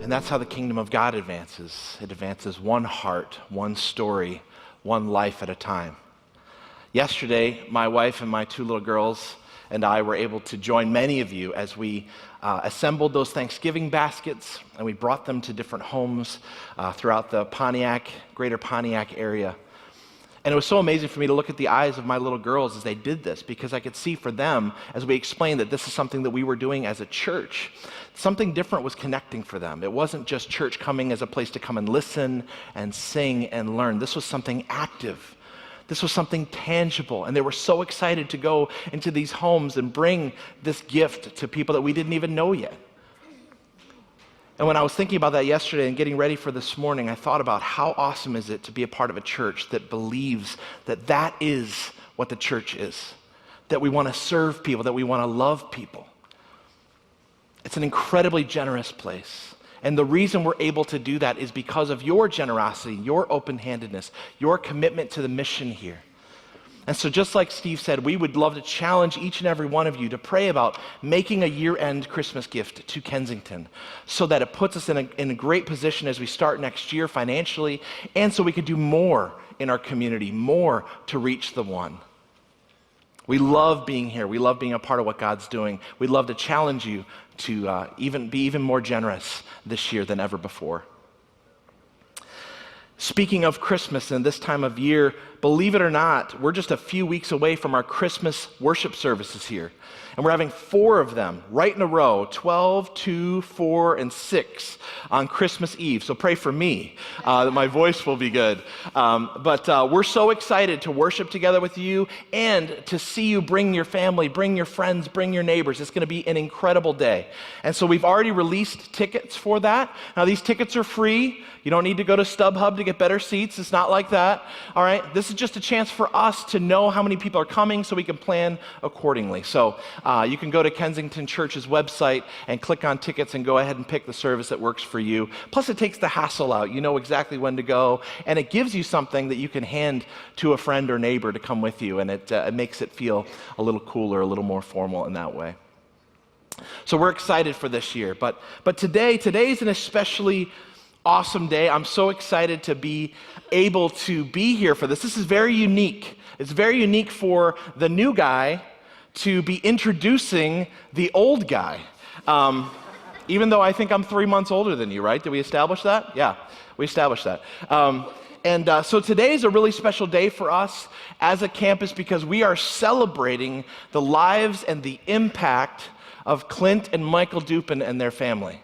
And that's how the kingdom of God advances. It advances one heart, one story, one life at a time. Yesterday, my wife and my 2 little girls and I were able to join many of you as we assembled those Thanksgiving baskets, and we brought them to different homes throughout the greater Pontiac area. And it was so amazing for me to look at the eyes of my little girls as they did this, because I could see for them, as we explained that this is something that we were doing as a church, something different was connecting for them. It wasn't just church coming as a place to come and listen and sing and learn. This was something active. This was something tangible, and they were so excited to go into these homes and bring this gift to people that we didn't even know yet. And when I was thinking about that yesterday and getting ready for this morning, I thought about how awesome is it to be a part of a church that believes that that is what the church is, that we want to serve people, that we want to love people. It's an incredibly generous place. And the reason we're able to do that is because of your generosity, your open-handedness, your commitment to the mission here. And so just like Steve said, we would love to challenge each and every one of you to pray about making a year-end Christmas gift to Kensington so that it puts us in a great position as we start next year financially, and so we could do more in our community, more to reach the one. We love being here. We love being a part of what God's doing. We'd love to challenge you to be even more generous this year than ever before. Speaking of Christmas and this time of year, believe it or not, we're just a few weeks away from our Christmas worship services here. And we're having 4 of them right in a row, 12, 2, 4, and 6 on Christmas Eve. So pray for me that my voice will be good. But we're so excited to worship together with you and to see you bring your family, bring your friends, bring your neighbors. It's going to be an incredible day. And so we've already released tickets for that. Now these tickets are free. You don't need to go to StubHub to get better seats. It's not like that. All right. This is just a chance for us to know how many people are coming so we can plan accordingly. So you can go to Kensington Church's website and click on tickets and go ahead and pick the service that works for you. Plus it takes the hassle out. You know exactly when to go, and it gives you something that you can hand to a friend or neighbor to come with you, and it makes it feel a little cooler, a little more formal in that way. So we're excited for this year, but today's an especially awesome day. I'm so excited to be able to be here for this. This is very unique. It's very unique for the new guy to be introducing the old guy. Even though I think I'm 3 months older than you, right? Did we establish that? Yeah, we established that. So today is a really special day for us as a campus because we are celebrating the lives and the impact of Clint and Michael Dupin and their family.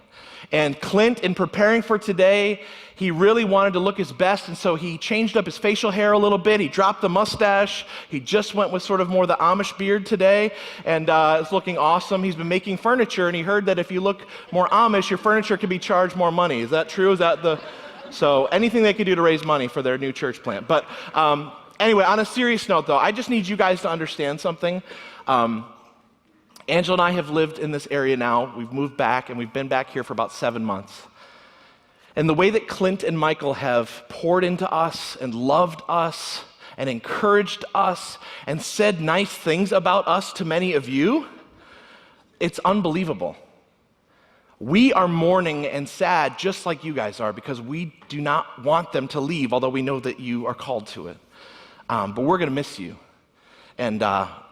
And Clint, in preparing for today, he really wanted to look his best, and so he changed up his facial hair a little bit. He dropped the mustache. He just went with sort of more the Amish beard today, and it's looking awesome. He's been making furniture, and he heard that if you look more Amish, your furniture could be charged more money. Is that true? So anything they could do to raise money for their new church plant. But anyway, on a serious note, though, I just need you guys to understand something. Angela and I have lived in this area now. We've moved back, and we've been back here for about 7 months. And the way that Clint and Michael have poured into us and loved us and encouraged us and said nice things about us to many of you, it's unbelievable. We are mourning and sad just like you guys are because we do not want them to leave, although we know that you are called to it. But we're going to miss you. And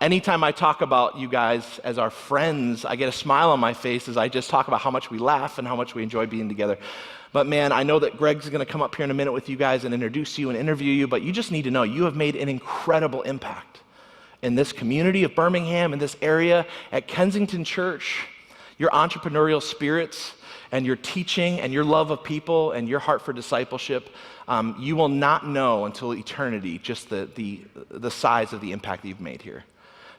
anytime I talk about you guys as our friends, I get a smile on my face as I just talk about how much we laugh and how much we enjoy being together. But man, I know that Greg's going to come up here in a minute with you guys and introduce you and interview you, but you just need to know you have made an incredible impact in this community of Birmingham, in this area, at Kensington Church. Your entrepreneurial spirits and your teaching and your love of people and your heart for discipleship, you will not know until eternity just the size of the impact that you've made here.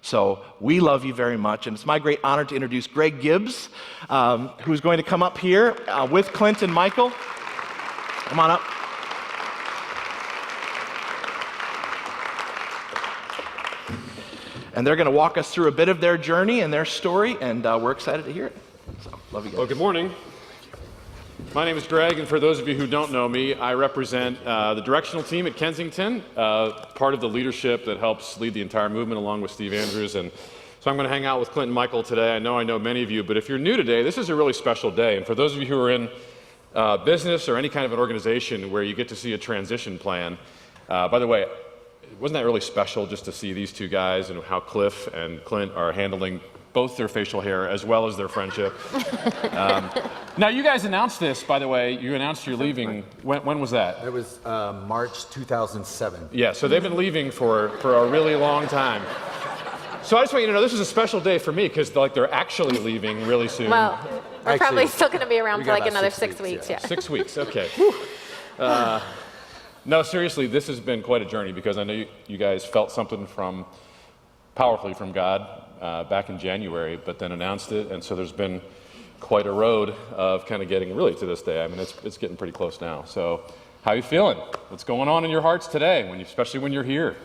So we love you very much, and it's my great honor to introduce Greg Gibbs, who's going to come up here with Clint and Michael. Come on up. And they're going to walk us through a bit of their journey and their story, and we're excited to hear it. So, love you guys. Well, good morning. My name is Greg, and for those of you who don't know me, I represent the directional team at Kensington, part of the leadership that helps lead the entire movement along with Steve Andrews. And so I'm going to hang out with Clint and Michael today. I know many of you, but if you're new today, this is a really special day. And for those of you who are in business or any kind of an organization where you get to see a transition plan. By the way, wasn't that really special just to see these two guys and how Cliff and Clint are handling both their facial hair as well as their friendship? Now, you guys announced this, by the way. You announced you're leaving. When was that? It was March 2007. Yeah, so they've been leaving for a really long time. So I just want you to know this is a special day for me because they're actually leaving really soon. Well, we're probably still going to be around we for got like about another 6 6 weeks, weeks. Yeah. 6 weeks, okay. No, seriously, this has been quite a journey because I know you guys felt something powerfully from God back in January, but then announced it, and so there's been quite a road of kind of getting really to this day. I mean, it's getting pretty close now. So, how are you feeling? What's going on in your hearts today, especially when you're here?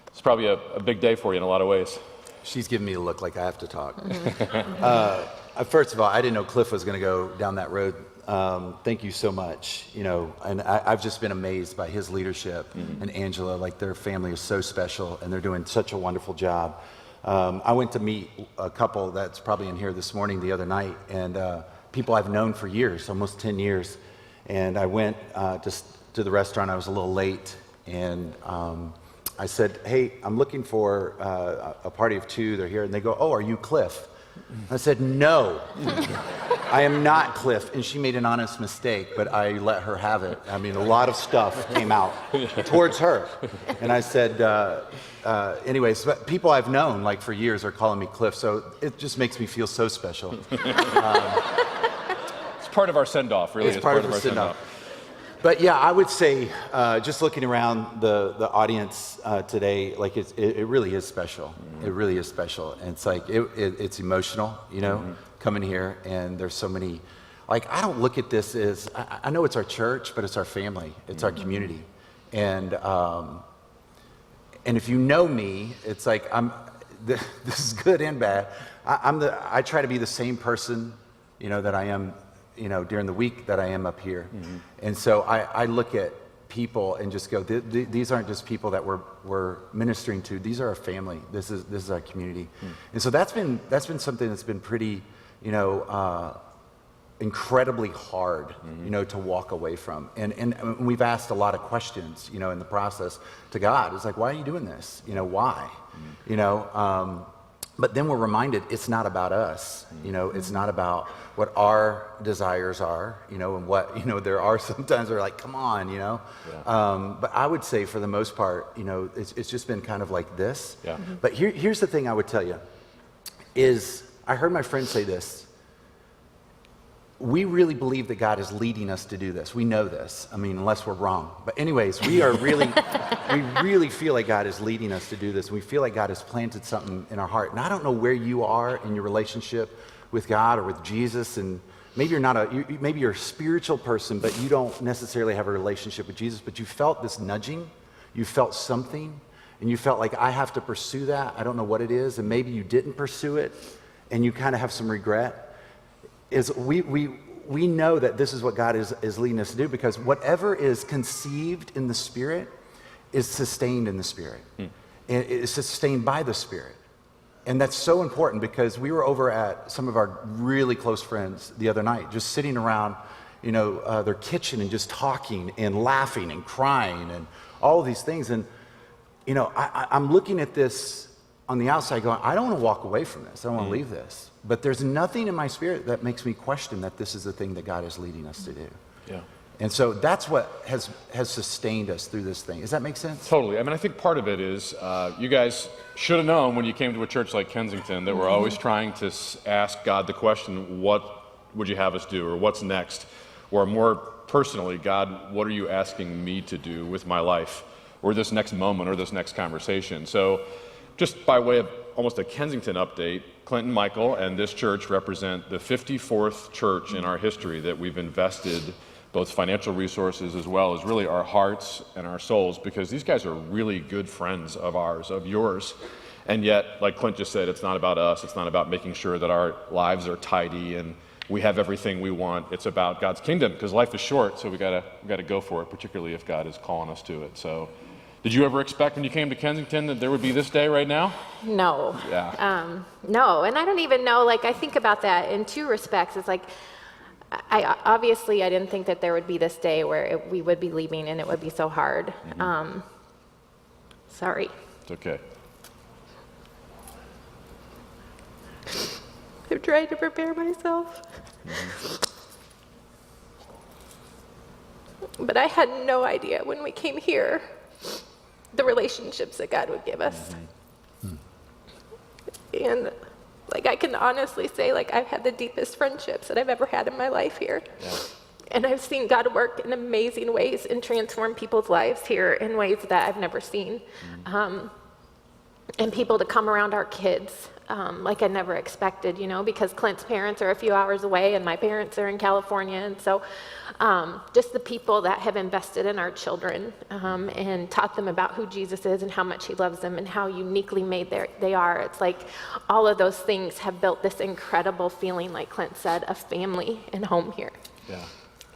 It's probably a big day for you in a lot of ways. She's giving me a look like I have to talk. First of all, I didn't know Cliff was going to go down that road. Thank you so much. And I've just been amazed by his leadership and Angela. Their family is so special, and they're doing such a wonderful job. I went to meet a couple that's probably in here this morning the other night, and people I've known for years, almost 10 years. And I went to the restaurant. I was a little late, and I said, "Hey, I'm looking for a party of two. They're here." And they go, "Oh, are you Cliff?" I said, "No, I am not Cliff." And she made an honest mistake, but I let her have it. I mean, a lot of stuff came out towards her. And I said, anyways, but people I've known for years are calling me Cliff, so it just makes me feel so special. It's part of our send-off, really. It's part of our send-off. But yeah, I would say, just looking around the audience today, it really is special. It really is special. And it's it's emotional, coming here, and there's so many, I don't look at this as, I know it's our church, but it's our family. It's our community. And if you know me, it's this is good and bad. I try to be the same person, that I am, during the week that I am up here. And so I look at people and just go, these aren't just people that we're ministering to. These are our family. This is our community. And so that's been something that's been pretty, incredibly hard, to walk away from. And we've asked a lot of questions, in the process to God. It's why are you doing this? Why? But then we're reminded it's not about us. It's not about what our desires are, and what, there are sometimes they're come on, Yeah. But I would say for the most part, it's just been kind of like this. Yeah. But here's the thing I would tell you is I heard my friend say this. We really believe that God is leading us to do this. We know this. I mean, unless we're wrong. But anyways, we really feel like God is leading us to do this. We feel like God has planted something in our heart. And I don't know where you are in your relationship with God or with Jesus. And maybe maybe you're a spiritual person, but you don't necessarily have a relationship with Jesus. But you felt this nudging. You felt something. And you felt like, I have to pursue that. I don't know what it is. And maybe you didn't pursue it. And you kind of have some regret. We know that this is what God is leading us to do, because whatever is conceived in the Spirit is sustained in the Spirit. And it's sustained by the Spirit. And that's so important, because we were over at some of our really close friends the other night, just sitting around, their kitchen and just talking and laughing and crying and all of these things. And, I'm looking at this on the outside going, I don't want to walk away from this. I don't want to leave this. But there's nothing in my spirit that makes me question that this is the thing that God is leading us to do. Yeah. And so that's what has sustained us through this thing. Does that make sense? Totally. I mean, I think part of it is you guys should have known when you came to a church like Kensington that we're always trying to ask God the question, what would you have us do, or what's next? Or more personally, God, what are you asking me to do with my life, or this next moment, or this next conversation? So just by way of almost a Kensington update, Clinton, Michael, and this church represent the 54th church in our history that we've invested both financial resources as well as really our hearts and our souls, because these guys are really good friends of ours, of yours. And yet, like Clint just said, it's not about us. It's not about making sure that our lives are tidy and we have everything we want. It's about God's kingdom, because life is short, so we gotta go for it, particularly if God is calling us to it. So, did you ever expect when you came to Kensington that there would be this day right now? No. Yeah. No, and I don't even know, I think about that in two respects. It's obviously I didn't think that there would be this day where we would be leaving and it would be so hard. Sorry. It's okay. I'm trying to prepare myself. But I had no idea when we came here the relationships that God would give us. And like I can honestly say, like I've had the deepest friendships that I've ever had in my life here. Yeah. And I've seen God work in amazing ways and transform people's lives here in ways that I've never seen. And people to come around our kids like I never expected, you know, because Clint's parents are a few hours away and my parents are in California. And so just the people that have invested in our children and taught them about who Jesus is and how much he loves them and how uniquely made they are. It's like all of those things have built this incredible feeling, like Clint said, of family and home here. Yeah.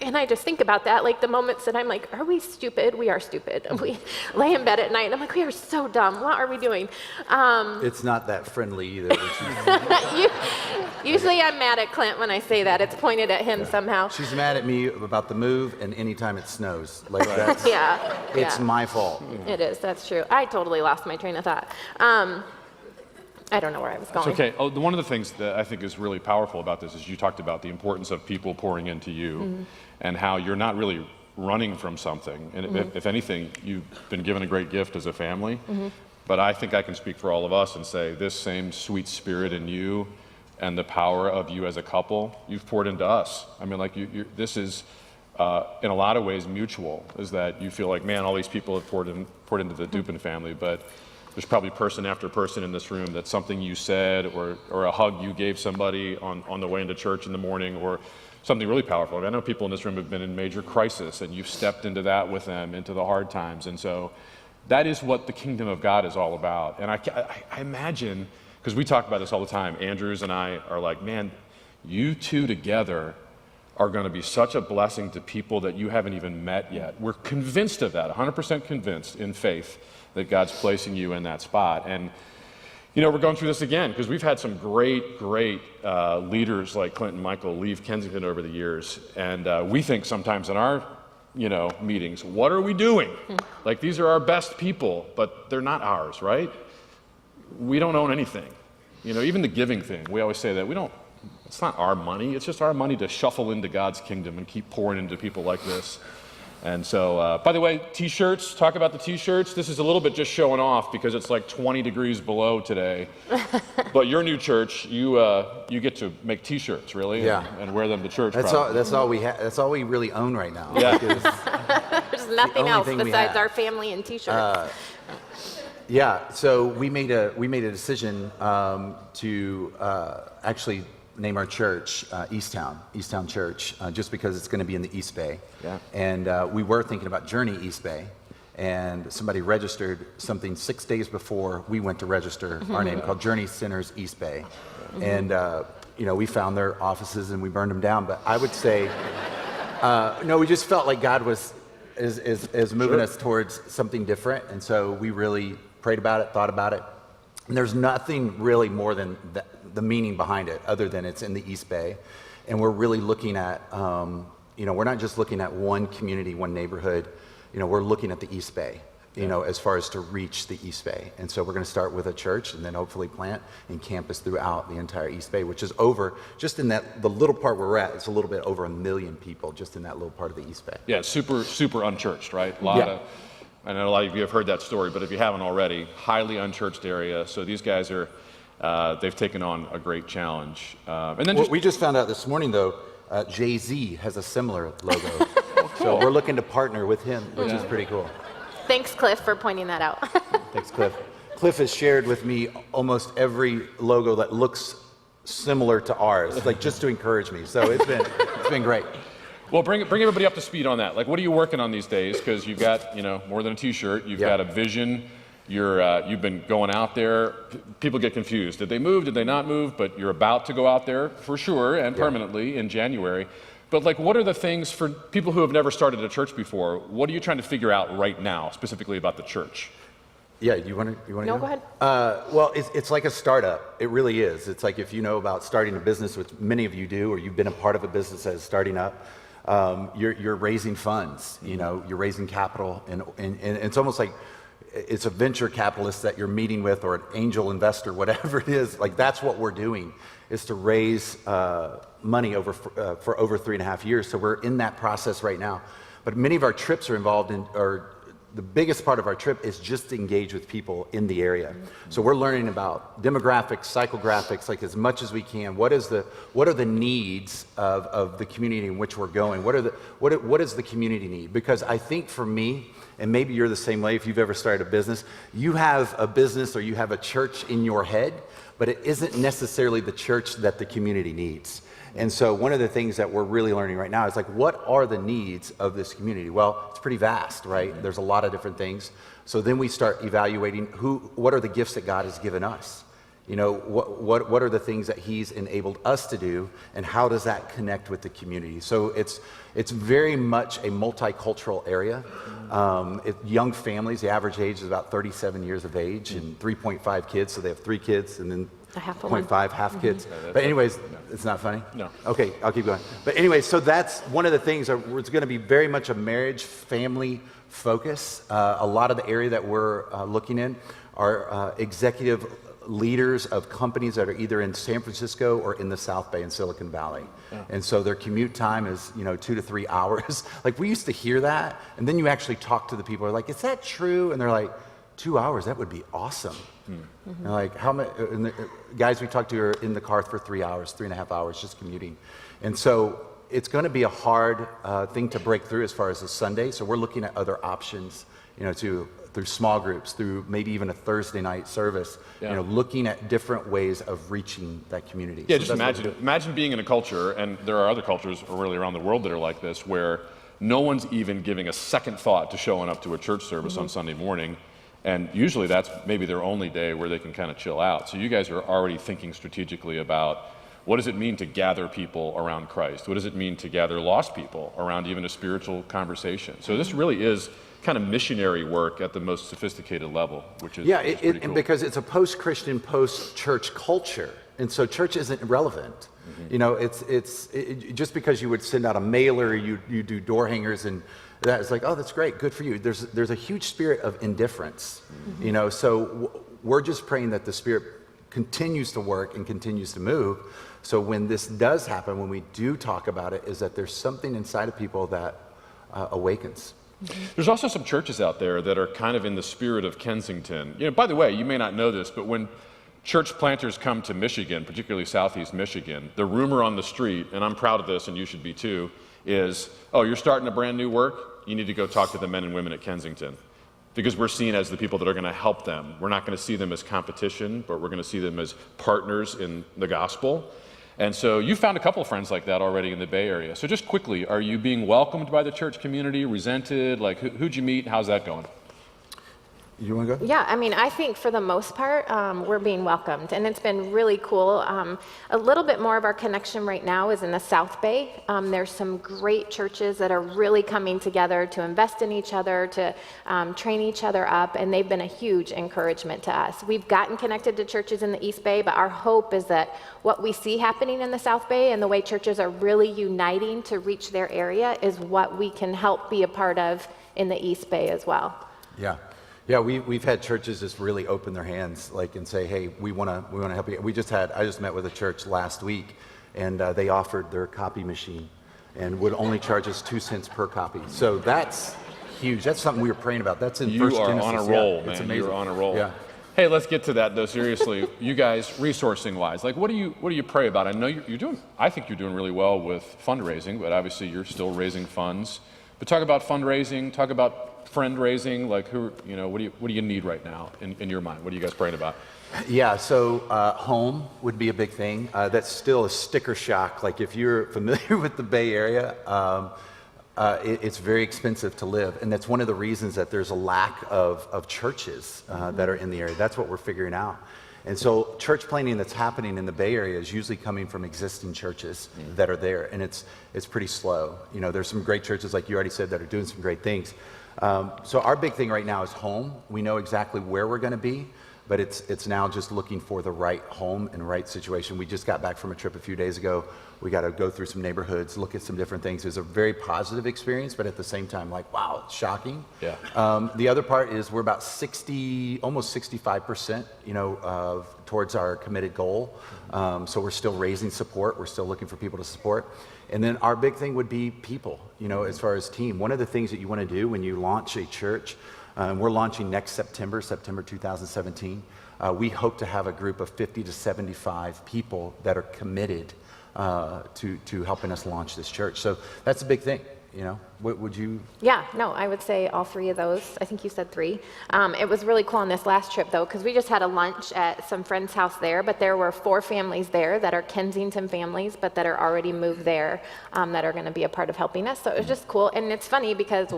And I just think about that, like the moments that I'm like, are we stupid? We are stupid. And we lay in bed at night and I'm like, we are so dumb. What are we doing? It's not that friendly either. Usually I'm mad at Clint when I say that. It's pointed at him somehow. She's mad at me about the move and anytime it snows. Like that's, it's my fault. It is, that's true. I totally lost my train of thought. I don't know where I was going. It's okay. Oh, one of the things that I think is really powerful about this is you talked about the importance of people pouring into you and how you're not really running from something. And if anything, you've been given a great gift as a family. But I think I can speak for all of us and say this same sweet spirit in you and the power of you as a couple, you've poured into us. I mean, like this is, in a lot of ways, mutual, is that you feel like, man, all these people have poured into the Dupin family, but there's probably person after person in this room that something you said or a hug you gave somebody on the way into church in the morning or something really powerful. I know people in this room have been in major crisis and you've stepped into that with them, into the hard times. And so that is what the kingdom of God is all about. And I imagine, because we talk about this all the time, Andrews and I are like, man, you two together are going to be such a blessing to people that you haven't even met yet. We're convinced of that, 100% convinced in faith that God's placing you in that spot. And, you know, we're going through this again because we've had some great leaders like Clint and Michael leave Kensington over the years. And we think sometimes in our, meetings, what are we doing? Like, these are our best people, but they're not ours, right? We don't own anything. Even the giving thing, we always say that it's not our money. It's just our money to shuffle into God's kingdom and keep pouring into people like this. And so, by the way, t-shirts, talk about the t-shirts. This is a little bit just showing off because it's like 20 degrees below today. But your new church, you get to make t-shirts, really, and wear them to church. That's all we have. That's all we really own right now. Yeah. There's nothing else besides our family and t-shirts. So we made a decision to actually name our church Easttown Church, just because it's going to be in the East Bay. Yeah. And we were thinking about Journey East Bay, and somebody registered something 6 days before we went to register our name, called Journey Sinners East Bay. And we found their offices and we burned them down. But I would say, no, we just felt like God is moving us towards something different, and so we really prayed about it, thought about it. And there's nothing really more than the meaning behind it, other than it's in the East Bay. And we're really looking at, we're not just looking at one community, one neighborhood. We're looking at the East Bay, as far as to reach the East Bay. And so we're going to start with a church and then hopefully plant in campus throughout the entire East Bay, which is over, just in the little part where we're at, it's a little bit over 1 million people just in that little part of the East Bay. Yeah, super, super unchurched, right? I know a lot of you have heard that story, but if you haven't already, highly unchurched area. So these guys are, they've taken on a great challenge. And then we just found out this morning, though, Jay-Z has a similar logo. So we're looking to partner with him, which is pretty cool. Thanks, Cliff, for pointing that out. Thanks, Cliff. Cliff has shared with me almost every logo that looks similar to ours, like just to encourage me. So it's been great. Well, bring everybody up to speed on that. Like, what are you working on these days? Because you've got, more than a t-shirt. You've got a vision. You've been going out there. People get confused. Did they move? Did they not move? But you're about to go out there for sure and permanently in January. But like, what are the things for people who have never started a church before? What are you trying to figure out right now, specifically about the church? Yeah, you want to No, go ahead. Well, it's like a startup. It really is. It's like if you know about starting a business, which many of you do, or you've been a part of a business that is starting up, you're raising funds. You know, you're raising capital, and it's almost like it's a venture capitalist that you're meeting with, or an angel investor, whatever it is. Like that's what we're doing, is to raise money for over 3.5 years. So we're in that process right now. But many of our trips are involved in, or the biggest part of our trip is just to engage with people in the area. So we're learning about demographics, psychographics, like as much as we can. What are the needs of the community in which we're going? What does the community need? Because I think for me, and maybe you're the same way if you've ever started a business, you have a business or you have a church in your head, but it isn't necessarily the church that the community needs. And so one of the things that we're really learning right now is like, what are the needs of this community? Well, it's pretty vast, right? There's a lot of different things. So then we start evaluating what are the gifts that God has given us? You know, what are the things that He's enabled us to do, and how does that connect with the community? So it's very much a multicultural area. Young families, the average age is about 37 years of age, and 3.5 kids, so they have 3 kids, and then A half a one. 0.5 half kids. But anyways, it's not funny? No. Okay, I'll keep going. But anyway, so that's one of the things. It's going to be very much a marriage, family focus. A lot of the area that we're looking in are executive leaders of companies that are either in San Francisco or in the South Bay in Silicon Valley. Yeah. And so their commute time is, 2 to 3 hours. Like we used to hear that, and then you actually talk to the people, are like, is that true? And they're like, 2 hours, that would be awesome. Mm-hmm. And like, how many guys we talked to are in the car for 3 hours, 3.5 hours, just commuting. And so it's going to be a hard thing to break through as far as a Sunday. So we're looking at other options, through small groups, through maybe even a Thursday night service, looking at different ways of reaching that community. Yeah, so just imagine being in a culture, and there are other cultures really around the world that are like this, where no one's even giving a second thought to showing up to a church service on Sunday morning. And usually that's maybe their only day where they can kind of chill out. So you guys are already thinking strategically about, what does it mean to gather people around Christ? What does it mean to gather lost people around even a spiritual conversation? So this really is kind of missionary work at the most sophisticated level, which is pretty cool. And because it's a post-Christian, post-church culture, and so church isn't relevant. Mm-hmm. Just because you would send out a mailer, you do door hangers, and that is like, oh, that's great, good for you. There's a huge spirit of indifference, so we're just praying that the Spirit continues to work and continues to move. So when this does happen, when we do talk about it, is that there's something inside of people that awakens. There's also some churches out there that are kind of in the spirit of Kensington. By the way, you may not know this, but when church planters come to Michigan, particularly Southeast Michigan, the rumor on the street, and I'm proud of this and you should be too, is, oh, you're starting a brand new work? You need to go talk to the men and women at Kensington. Because we're seen as the people that are going to help them. We're not going to see them as competition, but we're going to see them as partners in the gospel. And so you found a couple of friends like that already in the Bay Area. So just quickly, are you being welcomed by the church community, resented? Like, who'd you meet? How's that going? You want to go? Yeah, I think for the most part, we're being welcomed, and it's been really cool. A little bit more of our connection right now is in the South Bay. There's some great churches that are really coming together to invest in each other, to train each other up, and they've been a huge encouragement to us. We've gotten connected to churches in the East Bay, but our hope is that what we see happening in the South Bay and the way churches are really uniting to reach their area is what we can help be a part of in the East Bay as well. Yeah, we've had churches just really open their hands, and say, hey, we want to help you. I just met with a church last week, and they offered their copy machine, and would only charge us 2 cents per copy. So that's huge. That's something we were praying about. That's in First Genesis. You are on a roll, man. It's amazing. You're on a roll. Yeah. Hey, let's get to that though. Seriously, you guys, resourcing wise, what do you pray about? I know you're doing. I think you're doing really well with fundraising, but obviously you're still raising funds. But talk about fundraising. Talk about friend raising. What do you need right now in your mind? What are you guys praying about? Yeah, so home would be a big thing. That's still a sticker shock. Like if you're familiar with the Bay Area, it's very expensive to live, and that's one of the reasons that there's a lack of churches that are in the area. That's what we're figuring out. And so church planting that's happening in the Bay Area is usually coming from existing churches that are there, and it's pretty slow. You know, there's some great churches, like you already said, that are doing some great things. So our big thing right now is home. We know exactly where we're going to be, but it's now just looking for the right home and right situation. We just got back from a trip a few days ago. We got to go through some neighborhoods, look at some different things. It was a very positive experience, but at the same time, like, wow, it's shocking. Yeah. The other part is we're about 60, almost 65%, towards our committed goal. So we're still raising support. We're still looking for people to support. And then our big thing would be people, as far as team. One of the things that you want to do when you launch a church, we're launching next September 2017. We hope to have a group of 50 to 75 people that are committed to helping us launch this church. So that's a big thing. What would you? Yeah, no, I would say all three of those. I think you said three. It was really cool on this last trip, though, because we just had a lunch at some friend's house there, but there were 4 families there that are Kensington families, but that are already moved there, that are going to be a part of helping us. So it was just cool. And it's funny because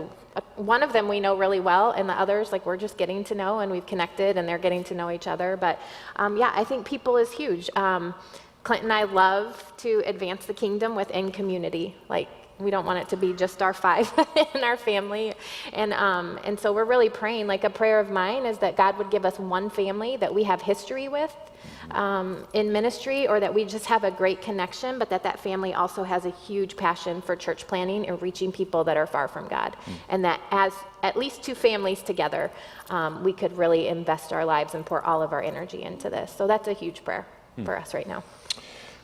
one of them we know really well, and the others, like, we're just getting to know, and we've connected, and they're getting to know each other. But yeah, I think people is huge. Clint and I love to advance the kingdom within community. Like, we don't want it to be just our 5 in our family. And so we're really praying, like, a prayer of mine is that God would give us one family that we have history with in ministry, or that we just have a great connection, but that family also has a huge passion for church planning and reaching people that are far from God. And that as at least 2 families together, we could really invest our lives and pour all of our energy into this. So that's a huge prayer for us right now.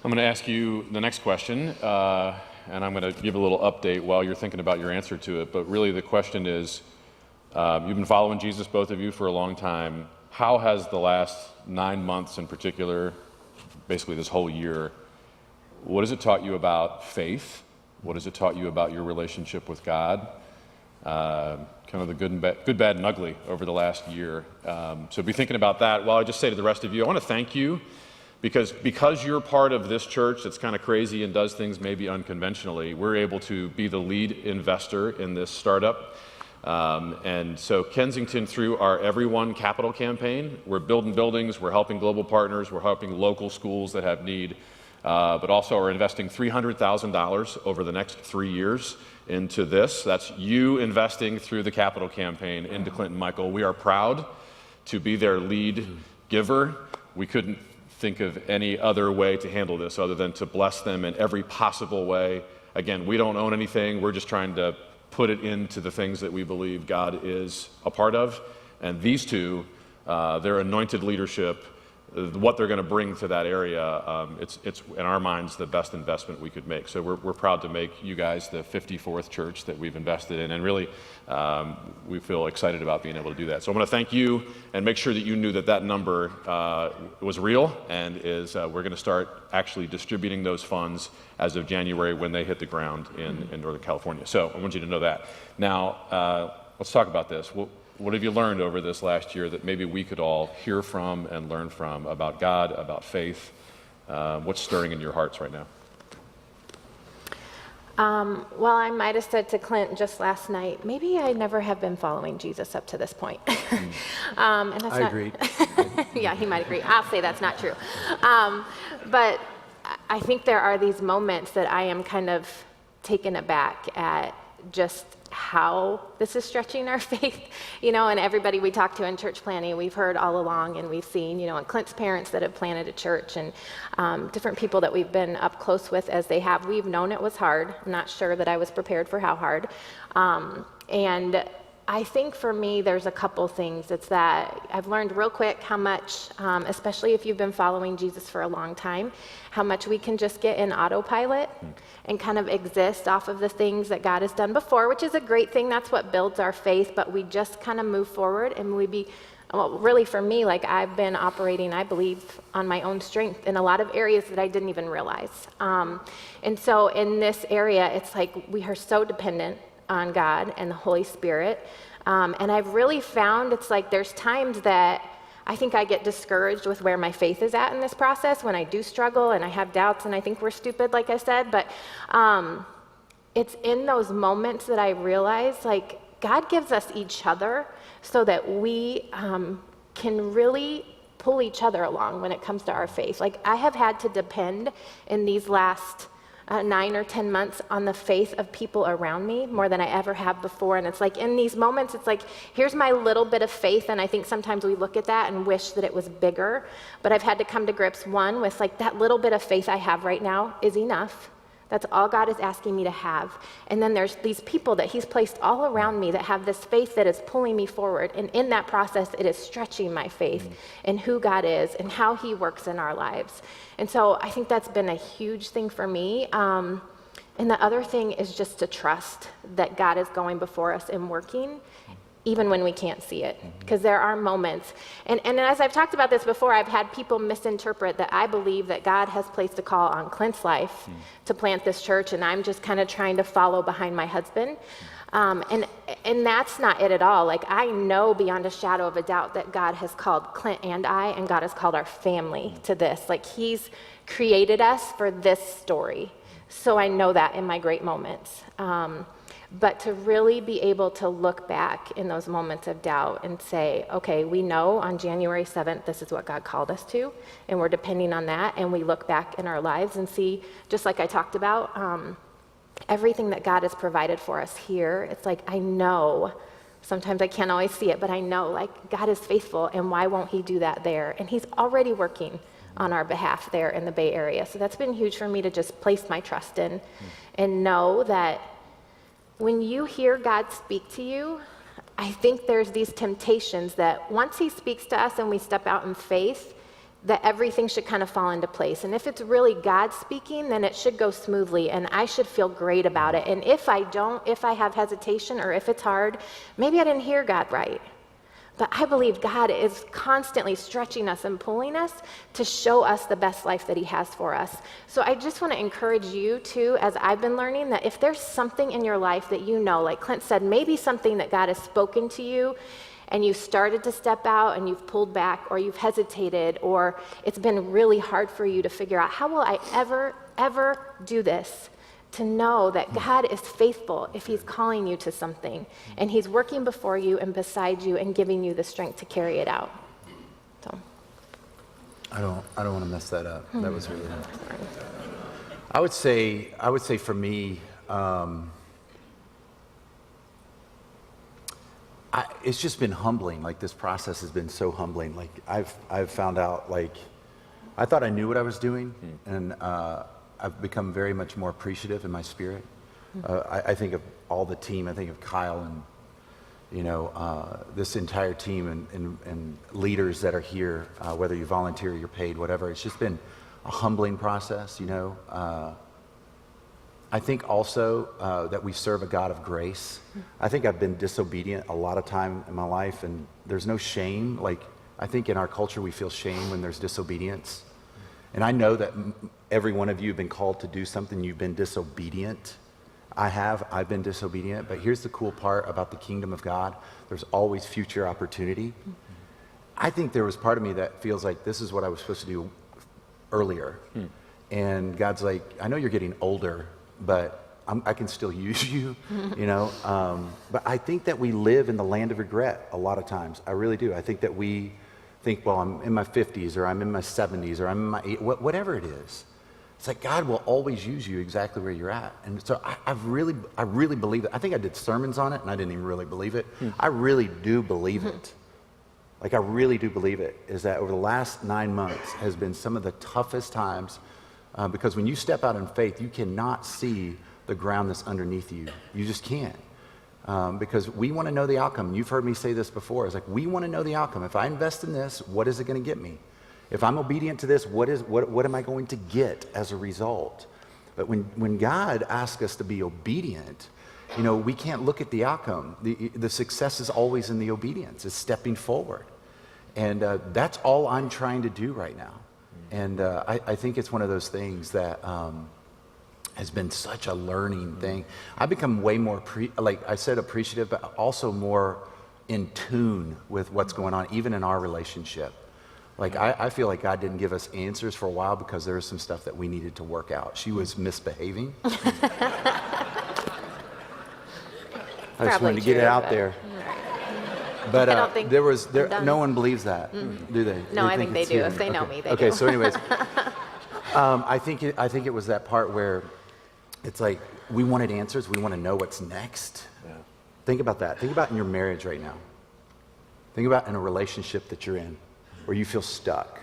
I'm going to ask you the next question, and I'm going to give a little update while you're thinking about your answer to it. But really the question is, you've been following Jesus, both of you, for a long time. How has the last 9 months in particular, basically this whole year, what has it taught you about faith? What has it taught you about your relationship with God? Kind of the good, bad, and ugly over the last year. So be thinking about that. While I just say to the rest of you, I want to thank you. Because you're part of this church that's kind of crazy and does things maybe unconventionally, we're able to be the lead investor in this startup. And so Kensington, through our Everyone Capital campaign, we're building buildings, we're helping global partners, we're helping local schools that have need, but also are investing $300,000 over the next 3 years into this. That's you investing through the capital campaign into Clint and Michael. We are proud to be their lead giver. We couldn't think of any other way to handle this other than to bless them in every possible way. Again, we don't own anything. We're just trying to put it into the things that we believe God is a part of. And these two, their anointed leadership, what they're going to bring to that area, it's in our minds the best investment we could make. So we're proud to make you guys the 54th church that we've invested in, and really we feel excited about being able to do that. So I want to thank you and make sure that you knew that number was real, and is we're going to start actually distributing those funds as of January when they hit the ground in Northern California. So I want you to know that. Now let's talk about this. What have you learned over this last year that maybe we could all hear from and learn from about God, about faith? What's stirring in your hearts right now? Well, I might have said to Clint just last night, maybe I never have been following Jesus up to this point. And that's I agree. Yeah, he might agree. I'll say that's not true. But I think there are these moments that I am kind of taken aback at just how this is stretching our faith, and everybody we talk to in church planning, we've heard all along, and we've seen, and Clint's parents that have planted a church, and different people that we've been up close with as they have. We've known it was hard. I'm not sure that I was prepared for how hard. And I think for me, there's a couple things. It's that I've learned real quick how much, especially if you've been following Jesus for a long time, how much we can just get in autopilot and kind of exist off of the things that God has done before, which is a great thing. That's what builds our faith, but we just kind of move forward, and really for me, like, I've been operating, I believe, on my own strength in a lot of areas that I didn't even realize. And so in this area, it's like we are so dependent on God and the Holy Spirit. And I've really found it's like there's times that I think I get discouraged with where my faith is at in this process when I do struggle and I have doubts and I think we're stupid, like I said. But it's in those moments that I realize, like, God gives us each other so that we can really pull each other along when it comes to our faith. Like, I have had to depend in these last 9 or 10 months on the faith of people around me more than I ever have before. And it's like in these moments, it's like, here's my little bit of faith. And I think sometimes we look at that and wish that it was bigger. But I've had to come to grips, one, with like that little bit of faith I have right now is enough. That's all God is asking me to have. And then there's these people that he's placed all around me that have this faith that is pulling me forward. And in that process, it is stretching my faith in who God is and how he works in our lives. And so I think that's been a huge thing for me. And the other thing is just to trust that God is going before us and working, even when we can't see it, because there are moments. And as I've talked about this before, I've had people misinterpret that I believe that God has placed a call on Clint's life to plant this church, and I'm just kind of trying to follow behind my husband. And that's not it at all. Like, I know beyond a shadow of a doubt that God has called Clint and God has called our family to this. Like, he's created us for this story. So I know that in my great moments. But to really be able to look back in those moments of doubt and say, okay, we know on January 7th, this is what God called us to, and we're depending on that, and we look back in our lives and see, just like I talked about, everything that God has provided for us here. It's like, I know, sometimes I can't always see it, but I know, like, God is faithful, and why won't he do that there? And he's already working on our behalf there in the Bay Area. So that's been huge for me to just place my trust in and know that when you hear God speak to you, I think there's these temptations that once he speaks to us and we step out in faith, that everything should kind of fall into place. And if it's really God speaking, then it should go smoothly and I should feel great about it. And if I don't, if I have hesitation or if it's hard, maybe I didn't hear God right. But I believe God is constantly stretching us and pulling us to show us the best life that he has for us. So I just want to encourage you too, as I've been learning, that if there's something in your life that you know, like Clint said, maybe something that God has spoken to you and you started to step out and you've pulled back or you've hesitated or it's been really hard for you to figure out, how will I ever do this? To know that God is faithful if he's calling you to something and he's working before you and beside you and giving you the strength to carry it out. So I don't want to mess that up. That was really nice. I would say for me, it's just been humbling. Like, this process has been so humbling. Like, I've found out, like, I thought I knew what I was doing, and I've become very much more appreciative in my spirit. I think of all the team. I think of Kyle and, this entire team and leaders that are here, whether you volunteer or you're paid, whatever. It's just been a humbling process, I think also that we serve a God of grace. I think I've been disobedient a lot of time in my life, and there's no shame. Like, I think in our culture we feel shame when there's disobedience. And I know that every one of you have been called to do something. You've been disobedient. I've been disobedient. But here's the cool part about the kingdom of God. There's always future opportunity. I think there was part of me that feels like this is what I was supposed to do earlier. And God's like, I know you're getting older, but I can still use you, But I think that we live in the land of regret a lot of times. I really do. I think that we think, well, I'm in my 50s or I'm in my 70s or I'm in my 80s, whatever it is. It's like God will always use you exactly where you're at. And so I really believe it. I think I did sermons on it and I didn't even really believe it. I really do believe it. Like, I really do believe it, is that over the last 9 months has been some of the toughest times because when you step out in faith, you cannot see the ground that's underneath you. You just can't. Because we want to know the outcome. You've heard me say this before. It's like, we want to know the outcome. If I invest in this, what is it going to get me? If I'm obedient to this, what am I going to get as a result? But when God asks us to be obedient, we can't look at the outcome. The success is always in the obedience. It's stepping forward. And that's all I'm trying to do right now. And I think it's one of those things that has been such a learning thing. I've become way more, like I said, appreciative, but also more in tune with what's going on, even in our relationship. Like, I feel like God didn't give us answers for a while because there was some stuff that we needed to work out. She was misbehaving. I just wanted to get it out there. But I don't think I'm no done. one believes that, do they? No, I think they it's do. you. If they know me, they Okay, do. so anyways, I think it was that part where it's like we wanted answers. We want to know what's next. Yeah. Think about that. Think about in your marriage right now. Think about in a relationship that you're in where you feel stuck.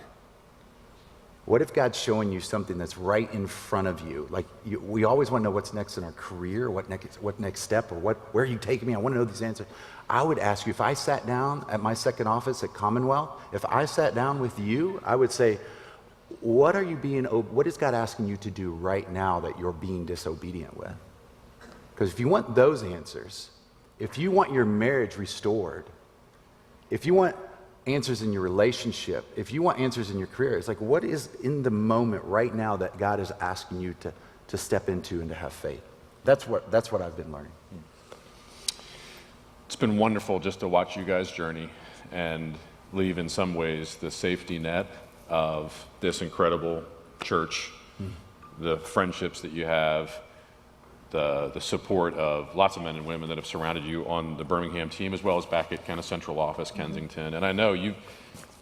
What if God's showing you something that's right in front of you? Like we always want to know what's next in our career, what next step, or where are you taking me? I want to know these answers. I would ask you, if I sat down at my second office at Commonwealth, if I sat down with you, I would say, what is God asking you to do right now that you're being disobedient with? Because if you want those answers, if you want your marriage restored, if you want answers in your relationship, if you want answers in your career, it's like, what is in the moment right now that God is asking you to step into and to have faith? That's what I've been learning. It's been wonderful just to watch you guys journey and leave in some ways the safety net of this incredible church, the friendships that you have, the support of lots of men and women that have surrounded you on the Birmingham team, as well as back at kind of central office, Kensington. And I know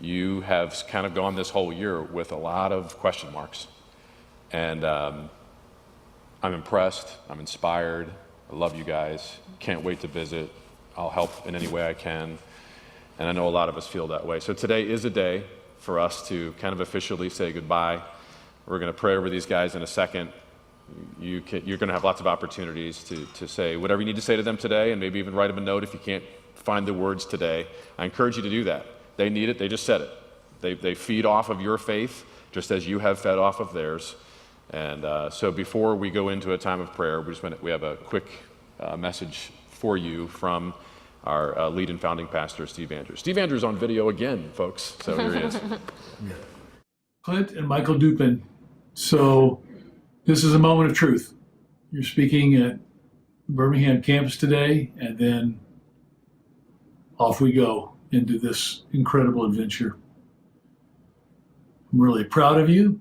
you have kind of gone this whole year with a lot of question marks. And I'm impressed, I'm inspired, I love you guys, can't wait to visit, I'll help in any way I can. And I know a lot of us feel that way. So today is a day for us to kind of officially say goodbye. We're going to pray over these guys in a second. You're going to have lots of opportunities to say whatever you need to say to them today, and maybe even write them a note if you can't find the words today. I encourage you to do that. They need it. They just said it. They feed off of your faith, just as you have fed off of theirs. And so before we go into a time of prayer, we have a quick message for you from our lead and founding pastor, Steve Andrews. Steve Andrews on video again, folks. So here he is. Clint and Michael Dupin. So this is a moment of truth. You're speaking at the Birmingham campus today, and then off we go into this incredible adventure. I'm really proud of you.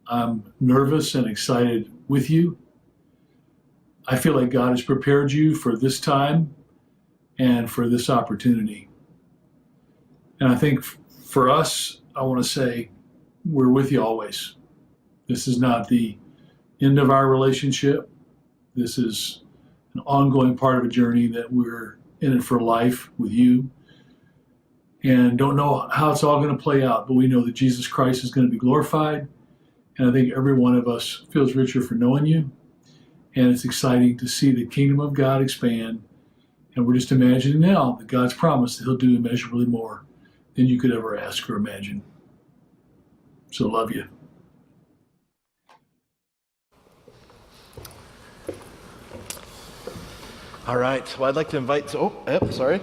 I'm nervous and excited with you. I feel like God has prepared you for this time and for this opportunity. And I think for us, I want to say we're with you always. This is not the end of our relationship. This is an ongoing part of a journey that we're in it for life with you. And don't know how it's all going to play out, but we know that Jesus Christ is going to be glorified. And I think every one of us feels richer for knowing you. And it's exciting to see the kingdom of God expand. And we're just imagining now that God's promised that he'll do immeasurably more than you could ever ask or imagine. So love you. All right, well, I'd like to invite, sorry,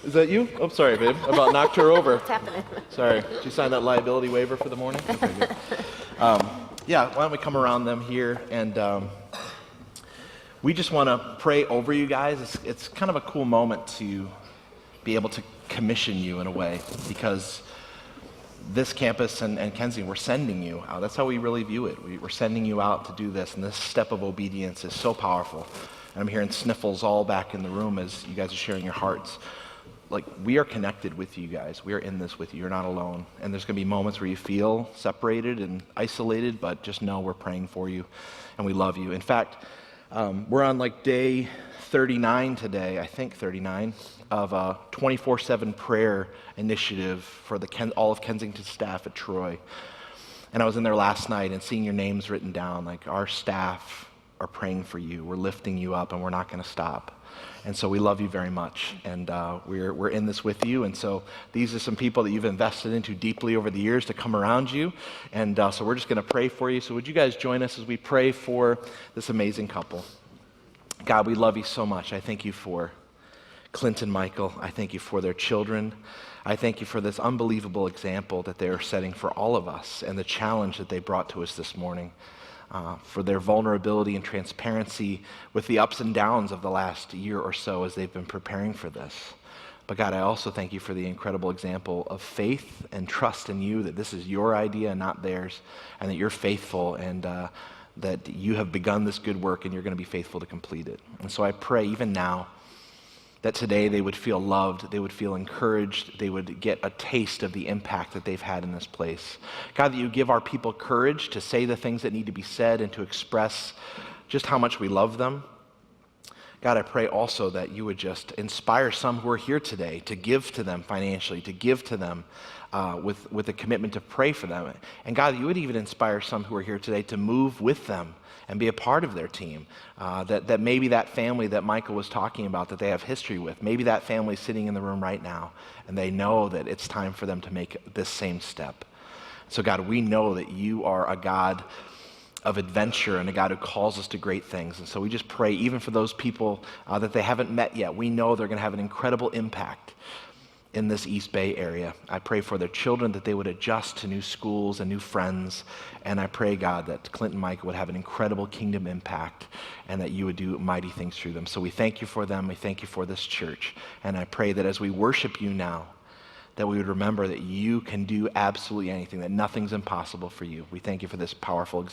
is that you? Oh, sorry, babe, I about knocked her over. What's happening? Sorry, did you sign that liability waiver for the morning? Okay, good. Yeah, why don't we come around them here, and we just want to pray over you guys. It's kind of a cool moment to be able to commission you in a way, because this campus and Kensington, we're sending you out. That's how we really view it. We're sending you out to do this, and this step of obedience is so powerful. And I'm hearing sniffles all back in the room as you guys are sharing your hearts. Like, we are connected with you guys. We are in this with you. You're not alone. And there's going to be moments where you feel separated and isolated, but just know we're praying for you, and we love you. In fact, we're on like day 39 today, I think 39, of a 24/7 prayer initiative for all of Kensington staff at Troy. And I was in there last night and seeing your names written down, like, our staff are praying for you. We're lifting you up, and we're not going to stop. And so we love you very much, and we're in this with you. And so these are some people that you've invested into deeply over the years to come around you. And so we're just going to pray for you. So would you guys join us as we pray for this amazing couple? God, we love you so much. I thank you for Clint and Michael. I thank you for their children. I thank you for this unbelievable example that they are setting for all of us, and the challenge that they brought to us this morning. For their vulnerability and transparency with the ups and downs of the last year or so as they've been preparing for this. But God, I also thank you for the incredible example of faith and trust in you, that this is your idea and not theirs, and that you're faithful, and that you have begun this good work and you're going to be faithful to complete it. And so I pray even now that today they would feel loved, they would feel encouraged, they would get a taste of the impact that they've had in this place. God, that you give our people courage to say the things that need to be said and to express just how much we love them. God, I pray also that you would just inspire some who are here today to give to them financially, to give to them with a commitment to pray for them. And God, you would even inspire some who are here today to move with them and be a part of their team. That maybe that family that Michael was talking about that they have history with, maybe that family's sitting in the room right now and they know that it's time for them to make this same step. So God, we know that you are a God of adventure and a God who calls us to great things. And so we just pray, even for those people that they haven't met yet, we know they're going to have an incredible impact in this East Bay area. I pray for their children that they would adjust to new schools and new friends. And I pray, God, that Clint and Mike would have an incredible kingdom impact and that you would do mighty things through them. So we thank you for them. We thank you for this church. And I pray that as we worship you now, that we would remember that you can do absolutely anything, that nothing's impossible for you. We thank you for this powerful